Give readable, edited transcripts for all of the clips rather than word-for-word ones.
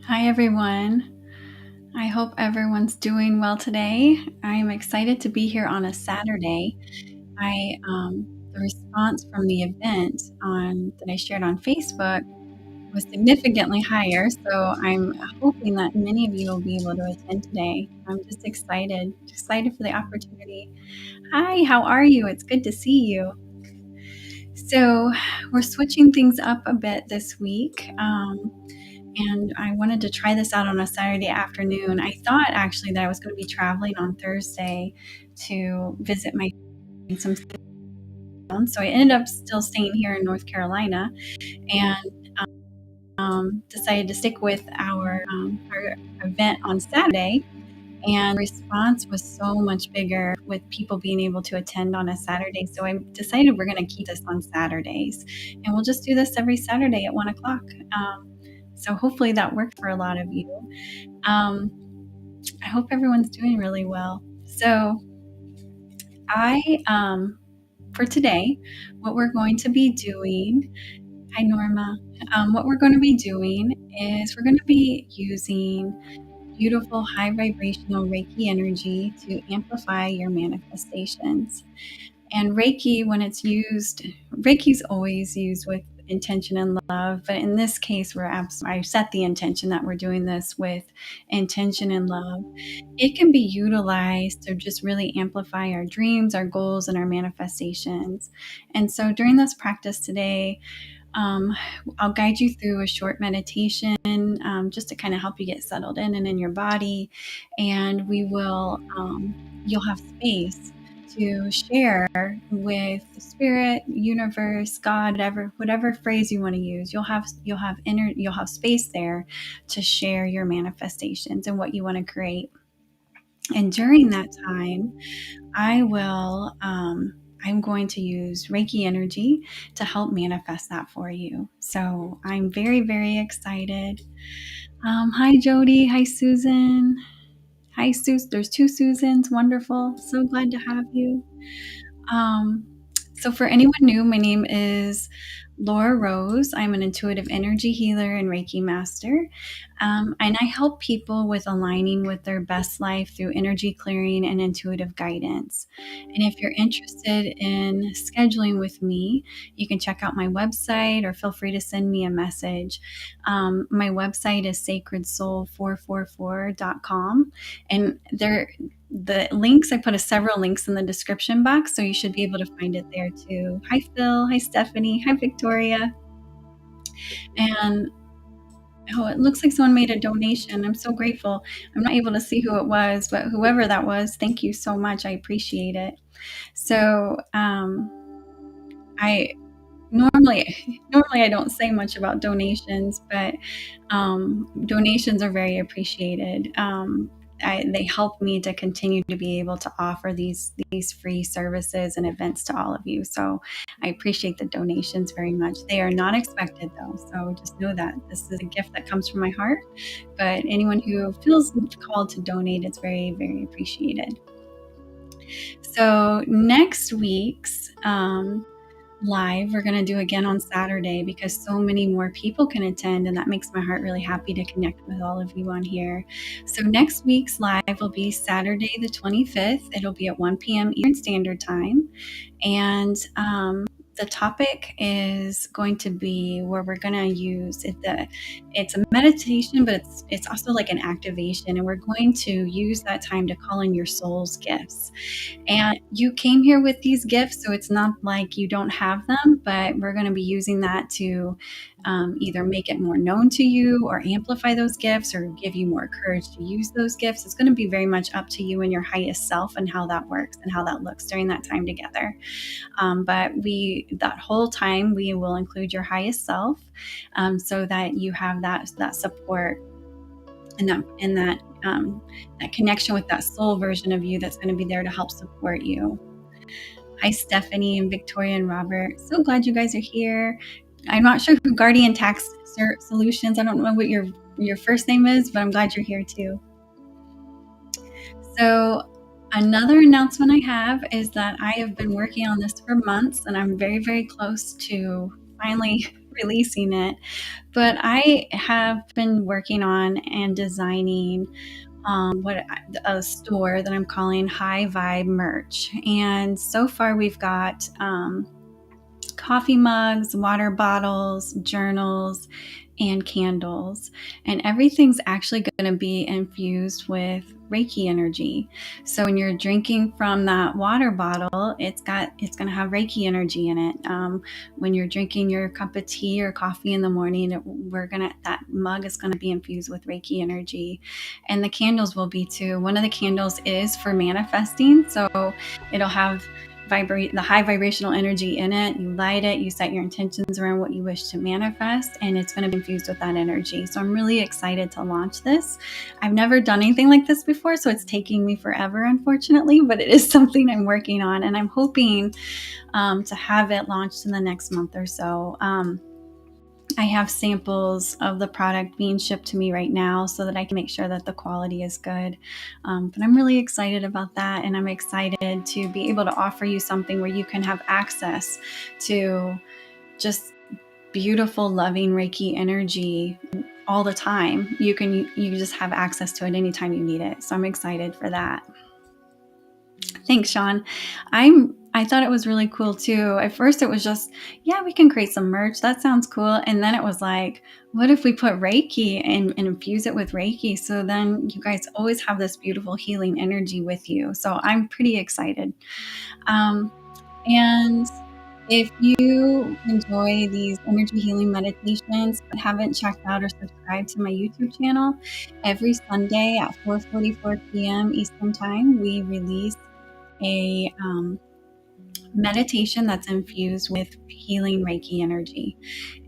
Hi, everyone. I hope everyone's doing well today. I'm excited to be here on a Saturday. The response from the event that I shared on Facebook was significantly higher, so I'm hoping that many of you will be able to attend today. I'm just excited for the opportunity. Hi, how are you? It's good to see you. So, we're switching things up a bit this week. And I wanted to try this out on a Saturday afternoon. I thought actually that I was going to be traveling on Thursday to visit my some town, so I ended up still staying here in North Carolina and decided to stick with our event on Saturday. And the response was so much bigger with people being able to attend on a Saturday. So I decided we're going to keep this on Saturdays, and we'll just do this every Saturday at 1 o'clock. So hopefully that worked for a lot of you. Um, I hope everyone's doing really well. So, for today, what we're going to be doing, hi Norma, what we're going to be doing is we're going to be using beautiful high vibrational Reiki energy to amplify your manifestations. And Reiki, when it's used, Reiki's always used with intention and love. But in this case, I set the intention that we're doing this with intention and love. It can be utilized to just really amplify our dreams, our goals, and our manifestations. And so during this practice today, um, I'll guide you through a short meditation just to kind of help you get settled in and in your body. And you'll have space to share with the spirit, universe, God, whatever phrase you want to use. You'll have space there to share your manifestations and what you want to create. And during that time, I'm going to use Reiki energy to help manifest that for you. So I'm very, very excited. Hi, Jody. Hi, Susan. Hi, Susan. There's two Susans. Wonderful. So glad to have you. Um, so, for anyone new, my name is Laura Rose. I'm an intuitive energy healer and Reiki master. And I help people with aligning with their best life through energy clearing and intuitive guidance. And if you're interested in scheduling with me, you can check out my website or feel free to send me a message. My website is sacredsoul444.com. And the links, I put several links in the description box, so you should be able to find it there too. Hi, Phil. Hi, Stephanie. Hi, Victoria. And it looks like someone made a donation. I'm so grateful. I'm not able to see who it was, but whoever that was, thank you so much. I appreciate it. So, I normally I don't say much about donations, but donations are very appreciated. They help me to continue to be able to offer these free services and events to all of you. So I appreciate the donations very much. They are not expected though, so just know that this is a gift that comes from my heart. But anyone who feels called to donate, it's very, very appreciated. So next week's live we're going to do again on Saturday because so many more people can attend, and that makes my heart really happy to connect with all of you on here. So next week's live will be Saturday the 25th. It'll be at 1 p.m. Eastern Standard Time, and the topic is going to be where we're going to use it. It's a meditation, but it's also like an activation, and we're going to use that time to call in your soul's gifts. And you came here with these gifts, so it's not like you don't have them, but we're going to be using that to either make it more known to you or amplify those gifts or give you more courage to use those gifts. It's going to be very much up to you and your highest self and how that works and how that looks during that time together. But that whole time, we will include your highest self so that you have that support and that connection with that soul version of you that's going to be there to help support you. Hi, Stephanie and Victoria and Robert. So glad you guys are here. I'm not sure who Guardian Tax Solutions. I don't know what your first name is, but I'm glad you're here too. So another announcement I have is that I have been working on this for months, and I'm very, very close to finally releasing it. But I have been working on and designing a store that I'm calling High Vibe Merch. And so far, we've got coffee mugs, water bottles, journals, and candles. And everything's actually going to be infused with Reiki energy. So when you're drinking from that water bottle, it's going to have Reiki energy in it. When you're drinking your cup of tea or coffee in the morning, that mug is going to be infused with Reiki energy, and the candles will be too. One of the candles is for manifesting, so it'll have the high vibrational energy in it. You light it, you set your intentions around what you wish to manifest, and it's going to be infused with that energy. So I'm really excited to launch this. I've never done anything like this before, so it's taking me forever, unfortunately, but it is something I'm working on, and I'm hoping to have it launched in the next month or so. I have samples of the product being shipped to me right now so that I can make sure that the quality is good. But I'm really excited about that, and I'm excited to be able to offer you something where you can have access to just beautiful, loving Reiki energy all the time. You just have access to it anytime you need it. So I'm excited for that. Thanks, Sean. I thought it was really cool too. At first it was just, yeah, we can create some merch. That sounds cool. And then it was like, what if we put Reiki and infuse it with Reiki? So then you guys always have this beautiful healing energy with you. So I'm pretty excited. And if you enjoy these energy healing meditations but haven't checked out or subscribed to my YouTube channel, every Sunday at 4:44 p.m. Eastern Time, we release a meditation that's infused with healing Reiki energy.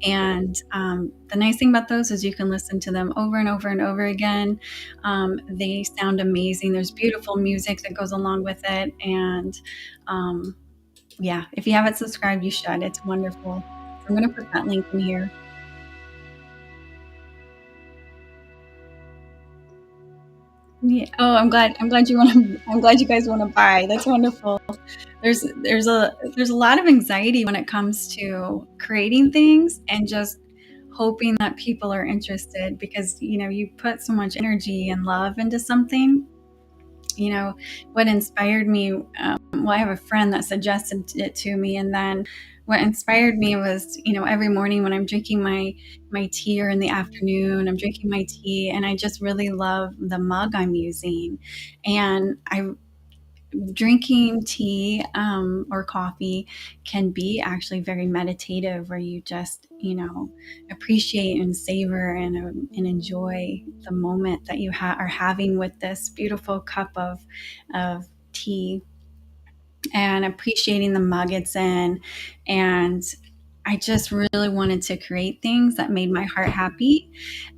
And the nice thing about those is you can listen to them over and over and over again. They sound amazing. There's beautiful music that goes along with it. And yeah, if you haven't subscribed, you should. It's wonderful. So I'm going to put that link in here. Yeah. Oh, I'm glad I'm glad you guys want to buy. That's wonderful. There's a lot of anxiety when it comes to creating things and just hoping that people are interested, because you put so much energy and love into something. What inspired me, well, I have a friend that suggested it to me, and then what inspired me was, every morning when I'm drinking my tea, or in the afternoon I'm drinking my tea, and I just really love the mug I'm using. And I drinking tea, or coffee can be actually very meditative, where you just appreciate and savor and enjoy the moment that you are having with this beautiful cup of tea, and appreciating the mug it's in. And I just really wanted to create things that made my heart happy.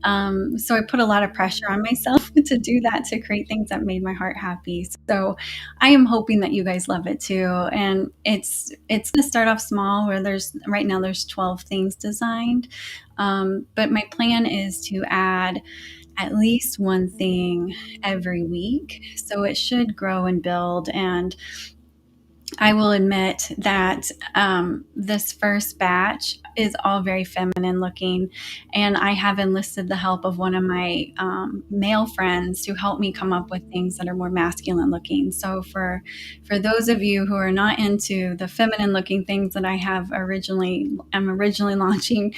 So I put a lot of pressure on myself to do that, to create things that made my heart happy. So I am hoping that you guys love it too. And it's going to start off small, where right now there's 12 things designed. But my plan is to add at least one thing every week. So it should grow and build. And I will admit that this first batch is all very feminine looking, and I have enlisted the help of one of my male friends to help me come up with things that are more masculine looking. So for those of you who are not into the feminine looking things that I'm originally launching,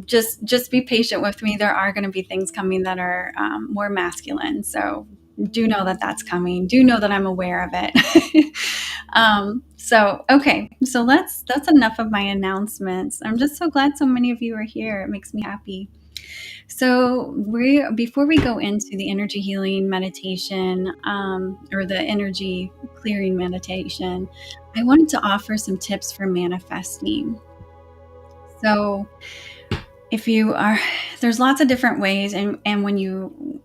just be patient with me. There are going to be things coming that are more masculine. So do know that that's coming. Do know that I'm aware of it. Okay. So that's enough of my announcements. I'm just so glad so many of you are here. It makes me happy. So before we go into the energy healing meditation, or the energy clearing meditation, I wanted to offer some tips for manifesting. So there's lots of different ways, and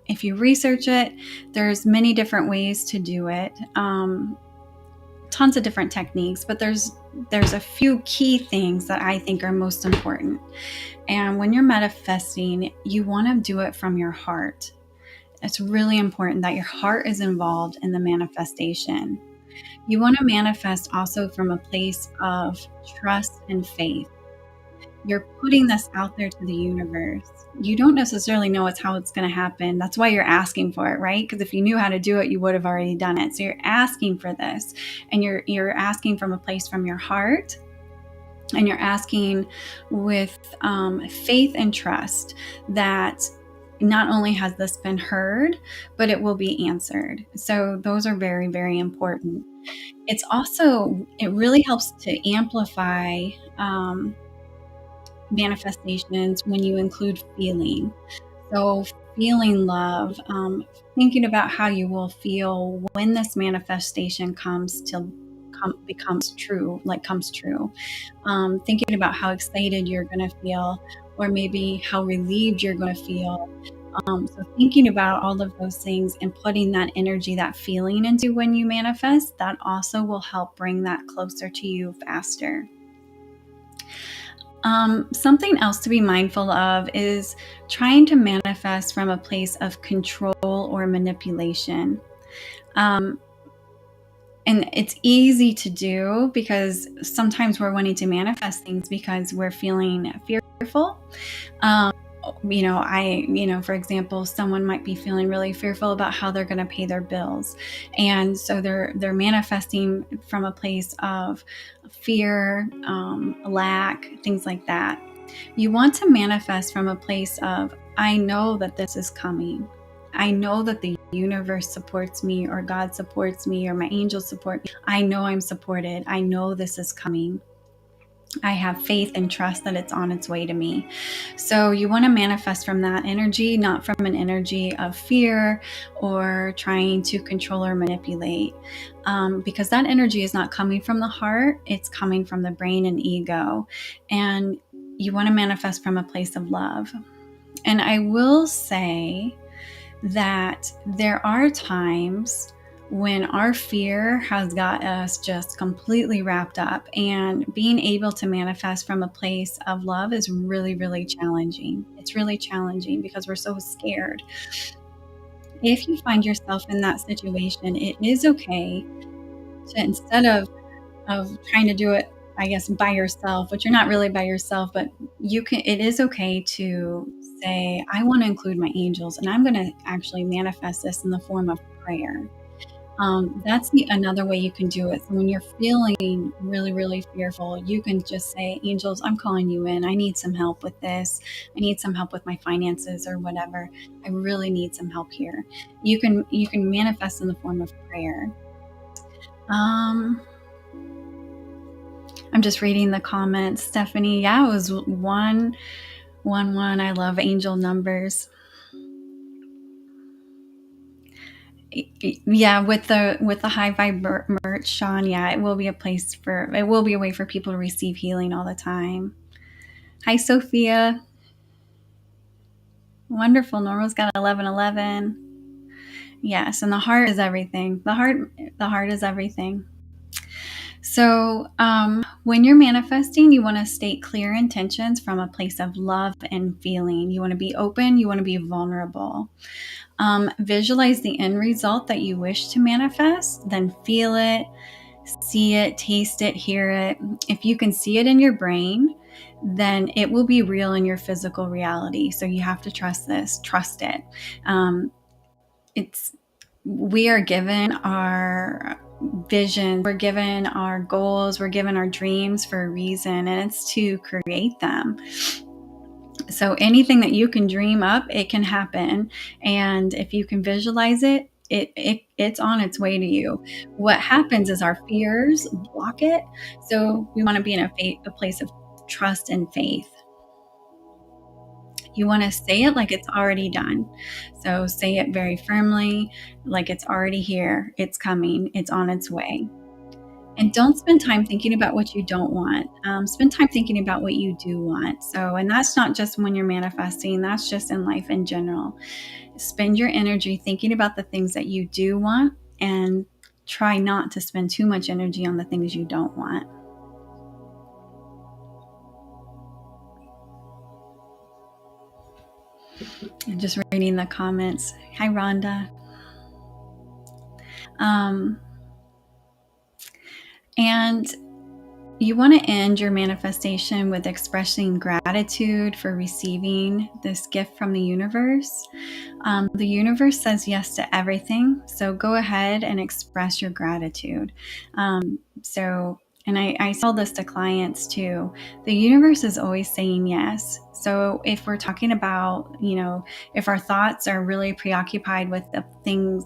if you research it, there's many different ways to do it. Tons of different techniques, but there's a few key things that I think are most important. And when you're manifesting, you want to do it from your heart. It's really important that your heart is involved in the manifestation. You want to manifest also from a place of trust and faith. you're putting this out there to the universe. You don't necessarily know how it's going to happen. That's why you're asking for it, right? Because if you knew how to do it, you would have already done it. So you're asking for this, and you're asking from a place from your heart, and you're asking with faith and trust that not only has this been heard, but it will be answered. So those are very, very important. It's also, it really helps to amplify manifestations when you include feeling. So, feeling love, thinking about how you will feel when this manifestation becomes true, like comes true. Thinking about how excited you're going to feel, or maybe how relieved you're going to feel. So, thinking about all of those things and putting that energy, that feeling into when you manifest, that also will help bring that closer to you faster. Something else to be mindful of is trying to manifest from a place of control or manipulation. Um, and it's easy to do because sometimes we're wanting to manifest things because we're feeling fearful. Um, for example, someone might be feeling really fearful about how they're going to pay their bills. And so they're manifesting from a place of fear, lack, things like that. You want to manifest from a place of, I know that this is coming. I know that the universe supports me, or God supports me, or my angels support me. I know I'm supported. I know this is coming. I have faith and trust that it's on its way to me. So you want to manifest from that energy, not from an energy of fear or trying to control or manipulate, because that energy is not coming from the heart. It's coming from the brain and ego. And you want to manifest from a place of love. And I will say that there are times when our fear has got us just completely wrapped up, and being able to manifest from a place of love is really, really challenging. It's really challenging because we're so scared. If you find yourself in that situation, it is okay to, instead of trying to do it, I guess, by yourself, but you're not really by yourself, but it is okay to say, I want to include my angels, and I'm going to actually manifest this in the form of prayer. That's another way you can do it. So when you're feeling really, really fearful, you can just say, angels, I'm calling you in. I need some help with this. I need some help with my finances or whatever. I really need some help here. You can manifest in the form of prayer. I'm just reading the comments. Stephanie, yeah, it was 111. I love angel numbers. Yeah, with the high vibe merch, Sean. Yeah, it will be a way for people to receive healing all the time. Hi, Sophia. Wonderful. Norma's got 1111. Yes, and the heart is everything. The heart is everything. So when you're manifesting, you want to state clear intentions from a place of love and feeling. You want to be open. You want to be vulnerable. Visualize the end result that you wish to manifest, then feel it, see it, taste it, hear it. If you can see it in your brain, then it will be real in your physical reality. So you have to trust it. We are given our vision, we're given our goals, we're given our dreams for a reason, and it's to create them. So anything that you can dream up, it can happen. And if you can visualize it, it's on its way to you. What happens is our fears block it. So we want to be in a place of trust and faith. You want to say it like it's already done. So say it very firmly, like it's already here, it's coming, it's on its way. And don't spend time thinking about what you don't want. Spend time thinking about what you do want. And that's not just when you're manifesting, that's just in life in general. Spend your energy thinking about the things that you do want, and try not to spend too much energy on the things you don't want. I'm just reading the comments. Hi, Rhonda. And You want to end your manifestation with expressing gratitude for receiving this gift from the universe. The universe says yes to everything, so go ahead and express your gratitude. And I tell this to clients too. The universe is always saying yes. So if we're talking about, if our thoughts are really preoccupied with the things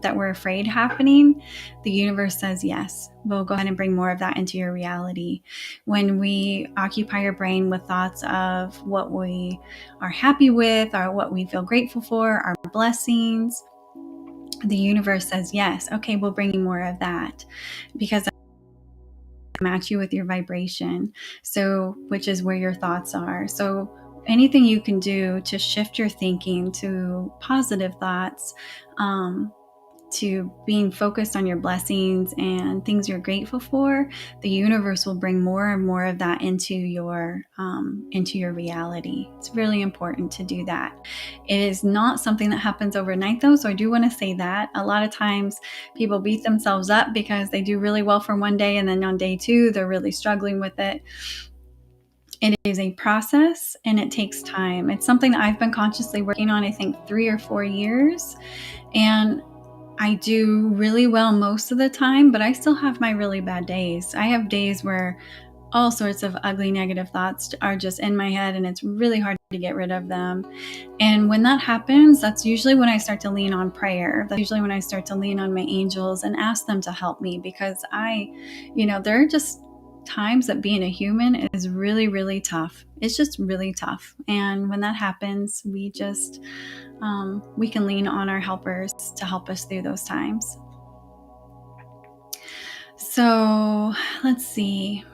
that we're afraid happening, the universe says yes. We'll go ahead and bring more of that into your reality. When we occupy our brain with thoughts of what we are happy with, or what we feel grateful for, our blessings, the universe says yes. Okay, we'll bring you more of that, because match you with your vibration, so which is where your thoughts are. So anything you can do to shift your thinking to positive thoughts, to being focused on your blessings and things you're grateful for, the universe will bring more and more of that into your reality. It's really important to do that. It is not something that happens overnight, though, so I do want to say that a lot of times people beat themselves up because they do really well for one day, and then on day two they're really struggling with it. It is a process and it takes time. It's something that I've been consciously working on, I think 3 or 4 years, and I do really well most of the time, but I still have my really bad days. I have days where all sorts of ugly negative thoughts are just in my head, and it's really hard to get rid of them. And when that happens, that's usually when I start to lean on prayer. That's usually when I start to lean on my angels and ask them to help me, because there are just times that being a human is really, really tough. It's just really tough. And when that happens, we can lean on our helpers to help us through those times. So let's see.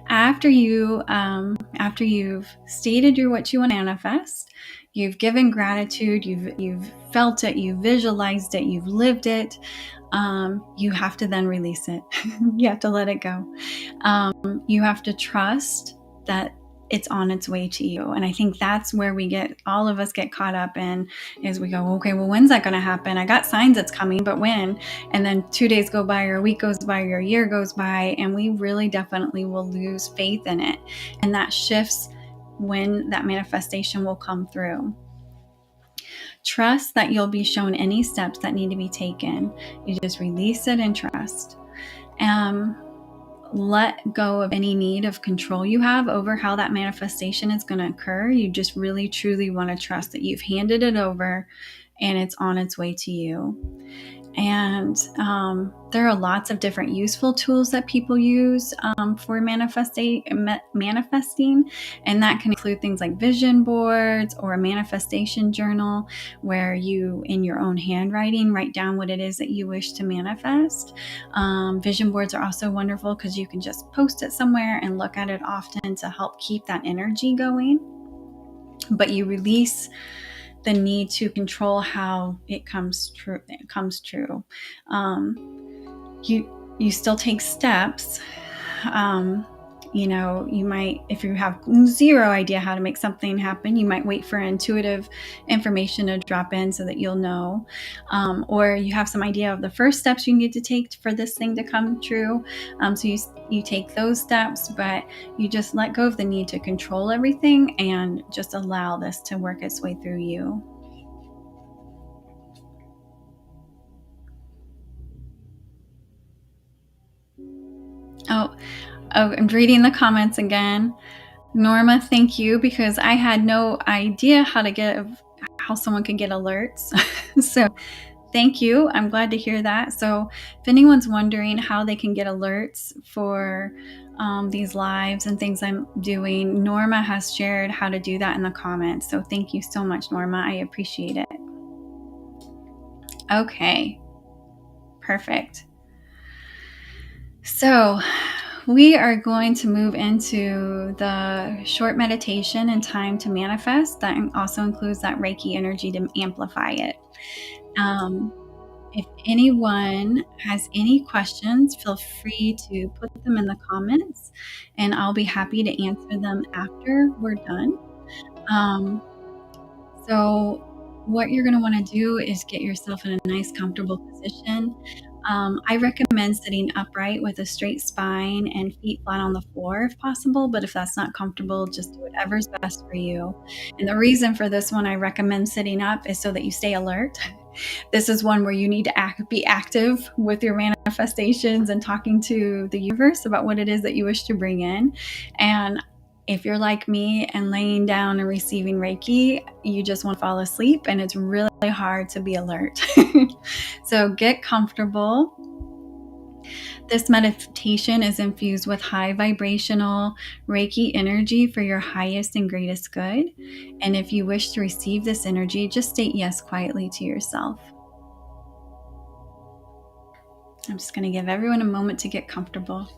After you've stated what you want to manifest, you've given gratitude, you've felt it, you've visualized it, you've lived it. You have to then release it. You have to let it go. You have to trust that it's on its way to you. And I think that's where all of us get caught up in, is we go, okay, well, when's that going to happen? I got signs it's coming, but when? And then 2 days go by, or a week goes by, or a year goes by, and we really definitely will lose faith in it. And that shifts when that manifestation will come through. Trust that you'll be shown any steps that need to be taken. You just release it and trust. Let go of any need of control you have over how that manifestation is going to occur. You just really, truly want to trust that you've handed it over and it's on its way to you. And there are lots of different useful tools that people use for manifesting, and that can include things like vision boards or a manifestation journal, where you, in your own handwriting, write down what it is that you wish to manifest. Vision boards are also wonderful because you can just post it somewhere and look at it often to help keep that energy going. But you release the need to control how it comes true. You still take steps. You might, if you have zero idea how to make something happen, you might wait for intuitive information to drop in so that you'll know. Or you have some idea of the first steps you need to take for this thing to come true. So you take those steps, but you just let go of the need to control everything and just allow this to work its way through you. Oh, I'm reading the comments again. Norma, thank you, because I had no idea how someone could get alerts. So thank you. I'm glad to hear that. So if anyone's wondering how they can get alerts for these lives and things I'm doing, Norma has shared how to do that in the comments. So thank you so much, Norma. I appreciate it. Okay, perfect. So we are going to move into the short meditation and time to manifest. That also includes that Reiki energy to amplify it. If anyone has any questions, feel free to put them in the comments, and I'll be happy to answer them after we're done. So what you're going to want to do is get yourself in a nice, comfortable position. I recommend sitting upright with a straight spine and feet flat on the floor if possible, but if that's not comfortable, just do whatever's best for you. And the reason for this one, I recommend sitting up is so that you stay alert. This is one where you need to be active with your manifestations and talking to the universe about what it is that you wish to bring in. And if you're like me and laying down and receiving Reiki, you just want to fall asleep and it's really hard to be alert. So get comfortable. This meditation is infused with high vibrational Reiki energy for your highest and greatest good. And if you wish to receive this energy, just state yes quietly to yourself. I'm just going to give everyone a moment to get comfortable.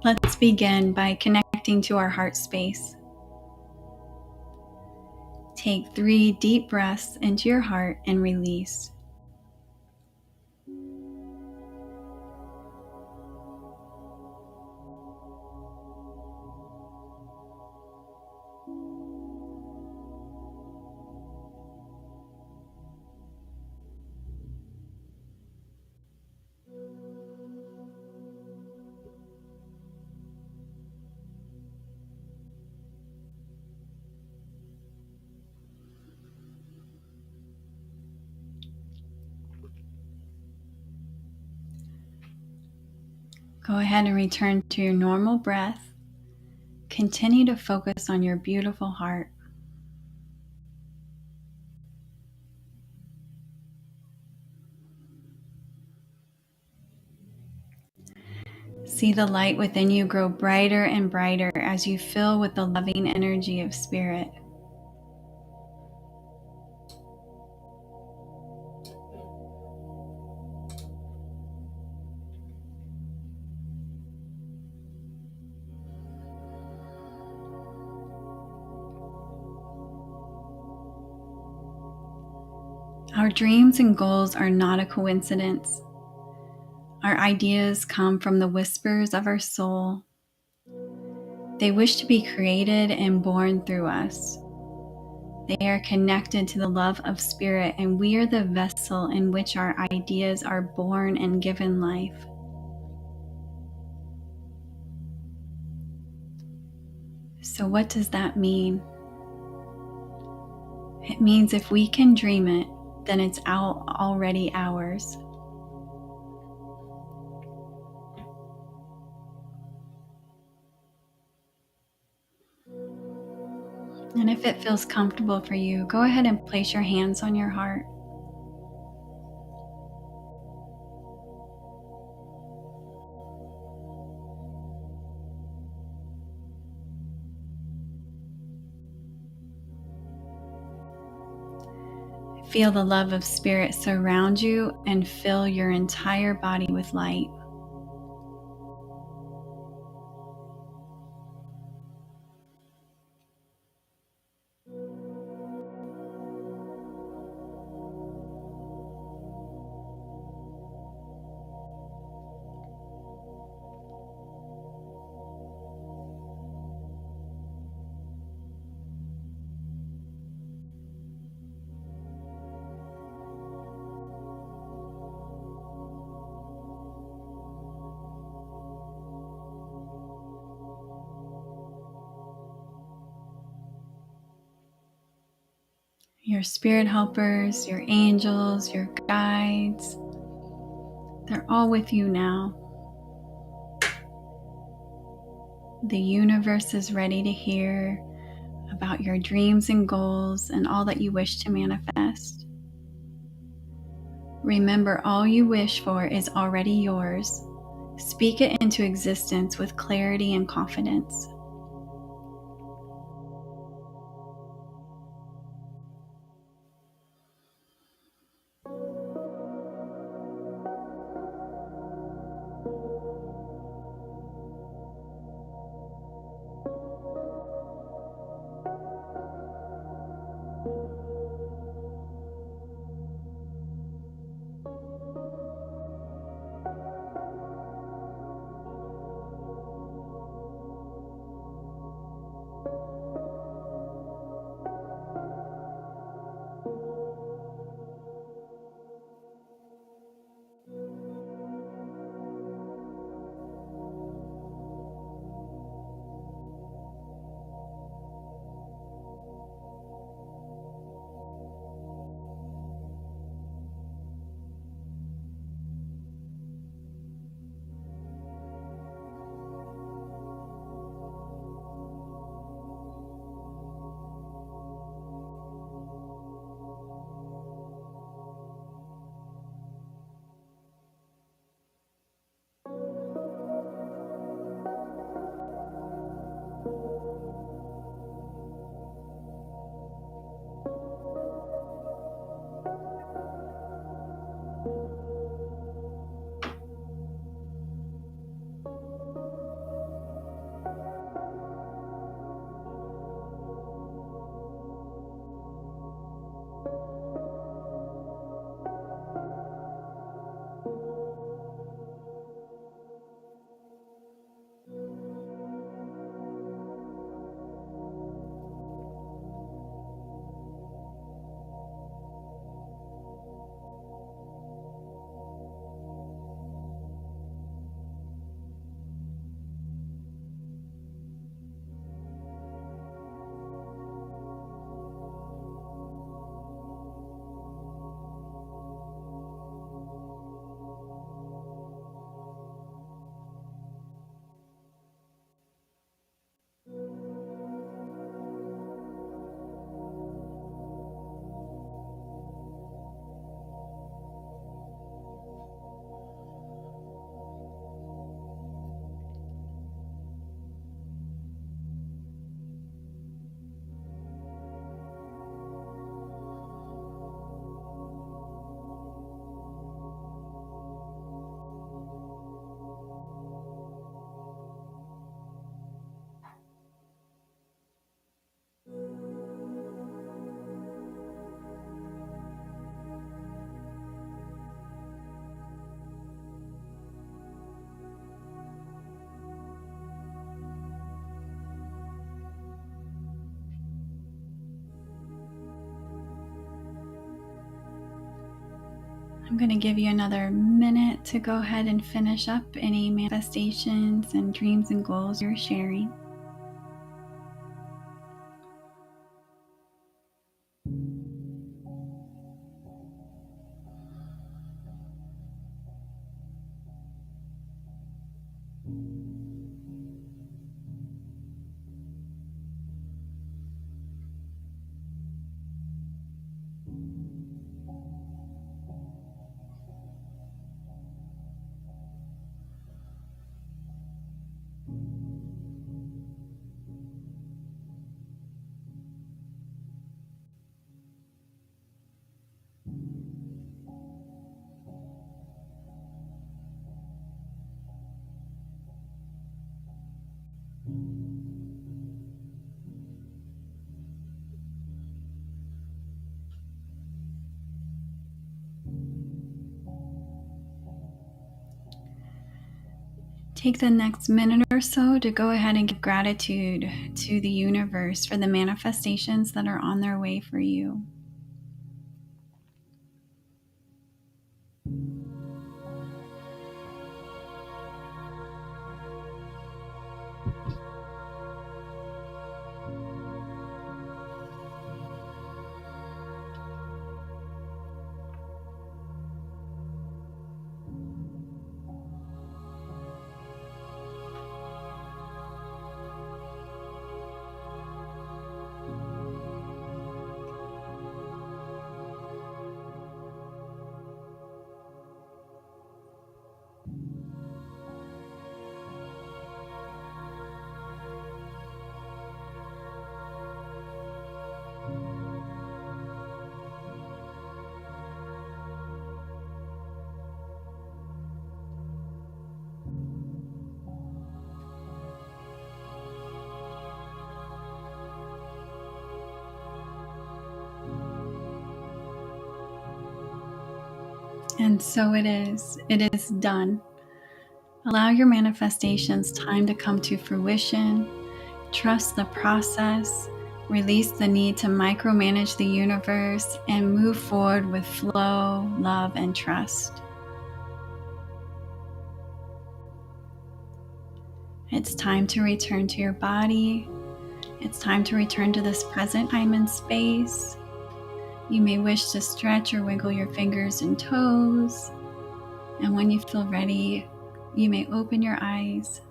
Let's begin by connecting to our heart space. Take 3 deep breaths into your heart and release. Go ahead and return to your normal breath. Continue to focus on your beautiful heart. See the light within you grow brighter and brighter as you fill with the loving energy of spirit. Our dreams and goals are not a coincidence. Our ideas come from the whispers of our soul. They wish to be created and born through us. They are connected to the love of spirit, and we are the vessel in which our ideas are born and given life. So what does that mean? It means if we can dream it, then it's already ours. And if it feels comfortable for you, go ahead and place your hands on your heart. Feel the love of spirit surround you and fill your entire body with light. Your spirit helpers, your angels, your guides, they're all with you now. The universe is ready to hear about your dreams and goals and all that you wish to manifest. Remember, all you wish for is already yours. Speak it into existence with clarity and confidence. I'm going to give you another minute to go ahead and finish up any manifestations and dreams and goals you're sharing. Take the next minute or so to go ahead and give gratitude to the universe for the manifestations that are on their way for you. And so it is. It is done. Allow your manifestations time to come to fruition. Trust the process. Release the need to micromanage the universe and move forward with flow, love, and trust. It's time to return to your body. It's time to return to this present time and space. You may wish to stretch or wiggle your fingers and toes. And when you feel ready, you may open your eyes.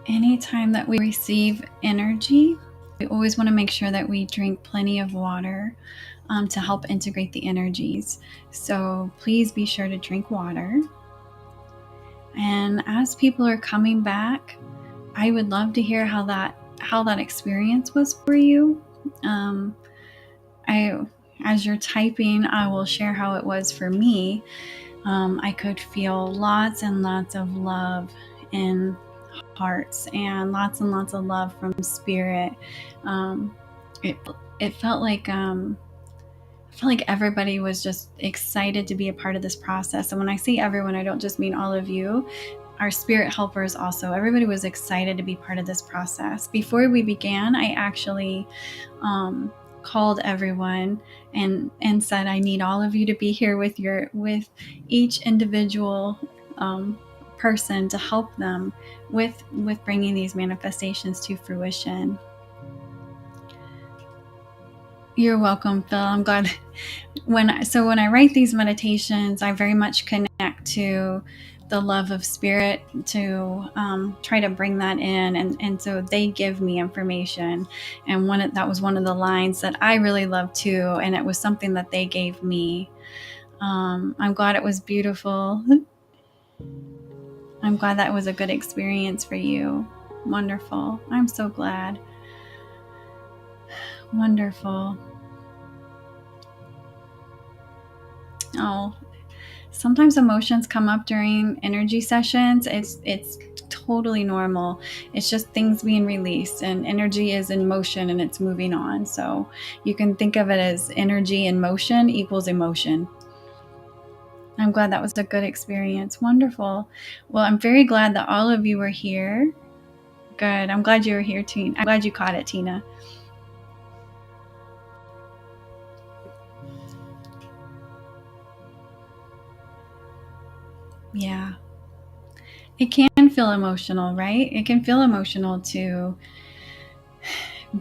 Anytime that we receive energy, we always want to make sure that we drink plenty of water to help integrate the energies. So please be sure to drink water. And as people are coming back, I would love to hear how that experience was for you. As you're typing, I will share how it was for me. I could feel lots and lots of love in hearts and lots of love from spirit. It felt like everybody was just excited to be a part of this process. And when I say everyone, I don't just mean all of you. Our spirit helpers also. Everybody was excited to be part of this process. Before we began, I actually called everyone and said, I need all of you to be here with each individual person to help them with bringing these manifestations to fruition. You're welcome, Phil. I'm glad. When I write these meditations, I very much connect to the love of spirit to try to bring that in, and so they give me information. And that was one of the lines that I really love too, and it was something that they gave me. I'm glad it was beautiful. I'm glad that was a good experience for you. Wonderful. I'm so glad. Wonderful. Oh, sometimes emotions come up during energy sessions. It's totally normal. It's just things being released, and energy is in motion and it's moving on. So you can think of it as energy in motion equals emotion. I'm glad that was a good experience. Wonderful. Well, I'm very glad that all of you were here. Good. I'm glad you were here, Tina. I'm glad you caught it, Tina. Yeah. It can feel emotional, right? It can feel emotional to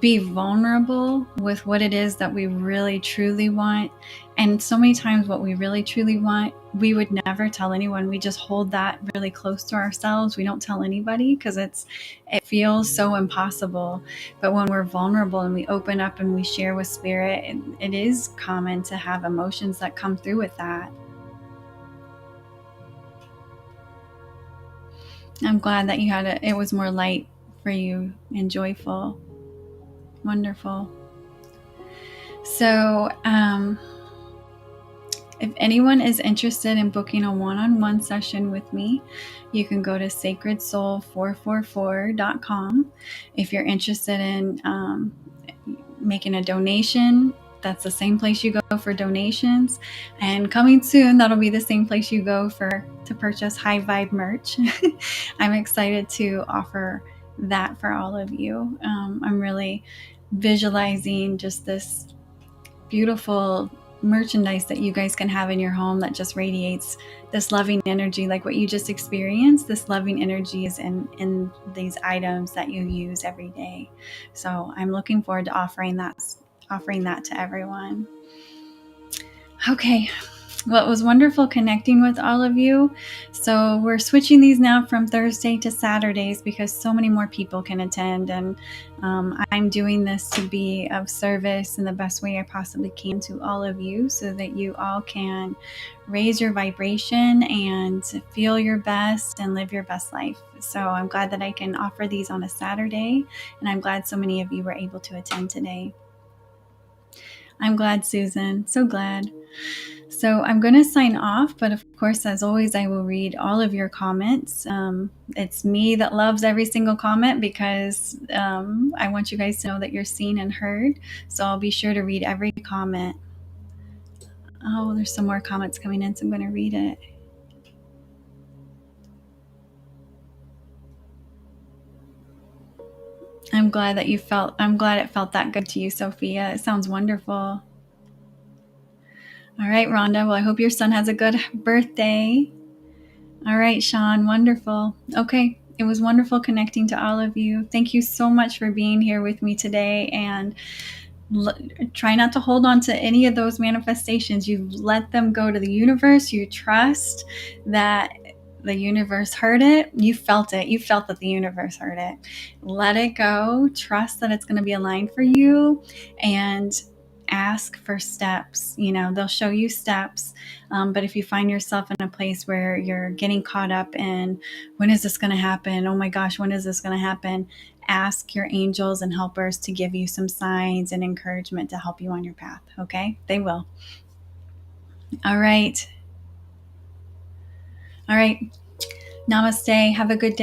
be vulnerable with what it is that we really truly want. And so many times, what we really truly want, we would never tell anyone. We just hold that really close to ourselves. We don't tell anybody because it feels so impossible. But when we're vulnerable and we open up and we share with spirit, it is common to have emotions that come through with that. I'm glad that you had it was more light for you and joyful. Wonderful. So, if anyone is interested in booking a one-on-one session with me, you can go to sacredsoul444.com. If you're interested in making a donation, that's the same place you go for donations. And coming soon, that'll be the same place you go to purchase high vibe merch. I'm excited to offer that for all of you. I'm really visualizing just this beautiful merchandise that you guys can have in your home that just radiates this loving energy, like what you just experienced. This loving energy is in these items that you use every day. So I'm looking forward to offering that to everyone. Okay. Well, it was wonderful connecting with all of you. So we're switching these now from Thursday to Saturdays because so many more people can attend. And I'm doing this to be of service in the best way I possibly can to all of you so that you all can raise your vibration and feel your best and live your best life. So I'm glad that I can offer these on a Saturday. And I'm glad so many of you were able to attend today. I'm glad, Susan. So glad. So I'm going to sign off, but of course, as always, I will read all of your comments. It's me that loves every single comment because I want you guys to know that you're seen and heard. So I'll be sure to read every comment. Oh, there's some more comments coming in, so I'm going to read it. I'm glad it felt that good to you, Sophia. It sounds wonderful. All right, Rhonda. Well, I hope your son has a good birthday. All right, Sean. Wonderful. Okay. It was wonderful connecting to all of you. Thank you so much for being here with me today. And try not to hold on to any of those manifestations. You let them go to the universe. You trust that the universe heard it. You felt it. You felt that the universe heard it. Let it go. Trust that it's going to be aligned for you. And ask for steps. They'll show you steps. But if you find yourself in a place where you're getting caught up in, when is this going to happen? Oh my gosh, when is this going to happen? Ask your angels and helpers to give you some signs and encouragement to help you on your path. Okay? They will. All right. Namaste. Have a good day.